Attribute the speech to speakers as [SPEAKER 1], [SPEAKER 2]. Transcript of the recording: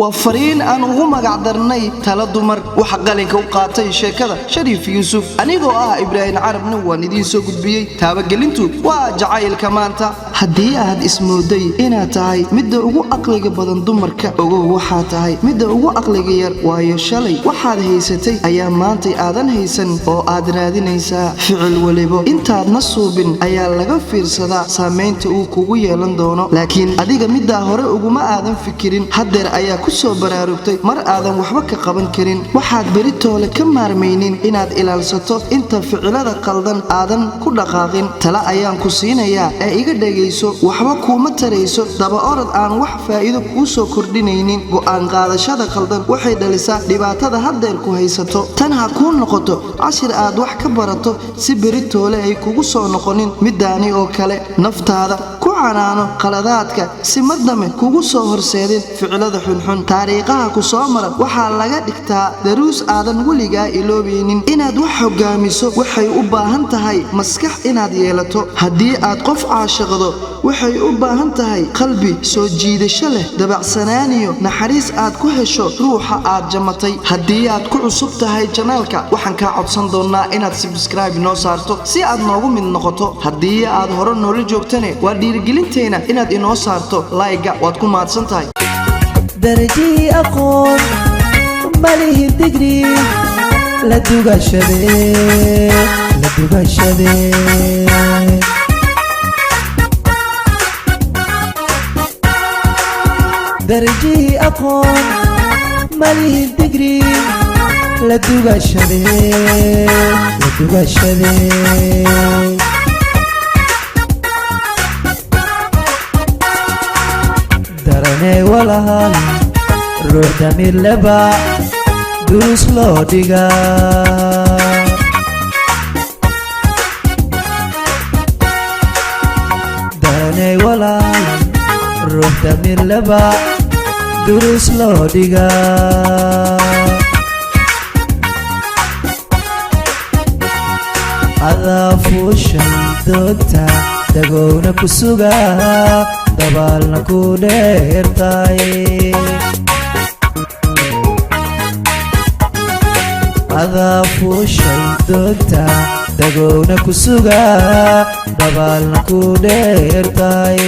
[SPEAKER 1] وفرين أن أغمق عدرني تلا دمر وحقالك وقاتي شكذا شريف يوسف أنيقو إبراهيم عرب نوى ندين سوقد بيي تابقلنتو وجعايل كمانتا هدي أهد اسمه دي إنا تاي مدى أغو أقلق بدن دمرك أغو وحا تاي مدى أغو أقلق ير وايو شالي وحاد هيستي أيام مانتي آذان هيسن أو آدرادين هيسا فعل وليبو انتاد نصوبين أيام لغا فيرسدا سامينتي أو كوغو يلندونو لكن أديق مدى هوري أغو ما آذان فكرين حدر أيا كسو براروبتي مر آذان وحبك قبن كرين waxaad beritoole ka maarmaynin inaad ilaalsato inta ficilada qaldan aadan ku dhaqaaqin tala ayaan ku siinayaa ee iga dhageyso waxba kuma tarayso daba orod aan wax faa'iido ku soo kordhinaynin go'aan qaadashada qaldan waxay dhalisaa dhibaatada haddeer ku haysato tan ha ku noqoto cashir aad wax ka barato si beritoole ay kugu soo noqonin midaani oo kale naftaada ku canaano qaladaadka si madame kugu soo horseedin ficilada xunxun taariikhaha ku soo mara waxa laga dhigtaa daruus aadan weligaa iloobaynin inaad wax hogaamiso waxay u baahan tahay maskax inaad yeelato haddii aad qof caashiqdo waxay u baahan tahay qalbi soo jiidasho leh dabacsanaaniyo naxariis aad ku hesho ruuxa aad jamatay haddii aad ku cusub tahay janaalka waxaan kaa codsan doonaa inaad subscribe noo saarto si aad noogu mid noqoto haddii aad hore noola joogtane waa dhiirigelinteena inaad inoo saarto like-ga waad ku mahadsan tahay
[SPEAKER 2] درجي أقول ماليه الدجري لا دوغا شبيه لا دوغا شبيه درجي أقول ماليه الدجري لا دوغا شبيه لا دوغا شبيه درني ولا هال روح دمير لبا دوس لو ديغا درني ولا هال روح دمير لبا دوس لو ديغا هذا فوشن دوتا دغونا كسوغا dabaalna ku dheertaay adaa fuushay doonta dagowna ku sugaa dabaalna ku dheertaay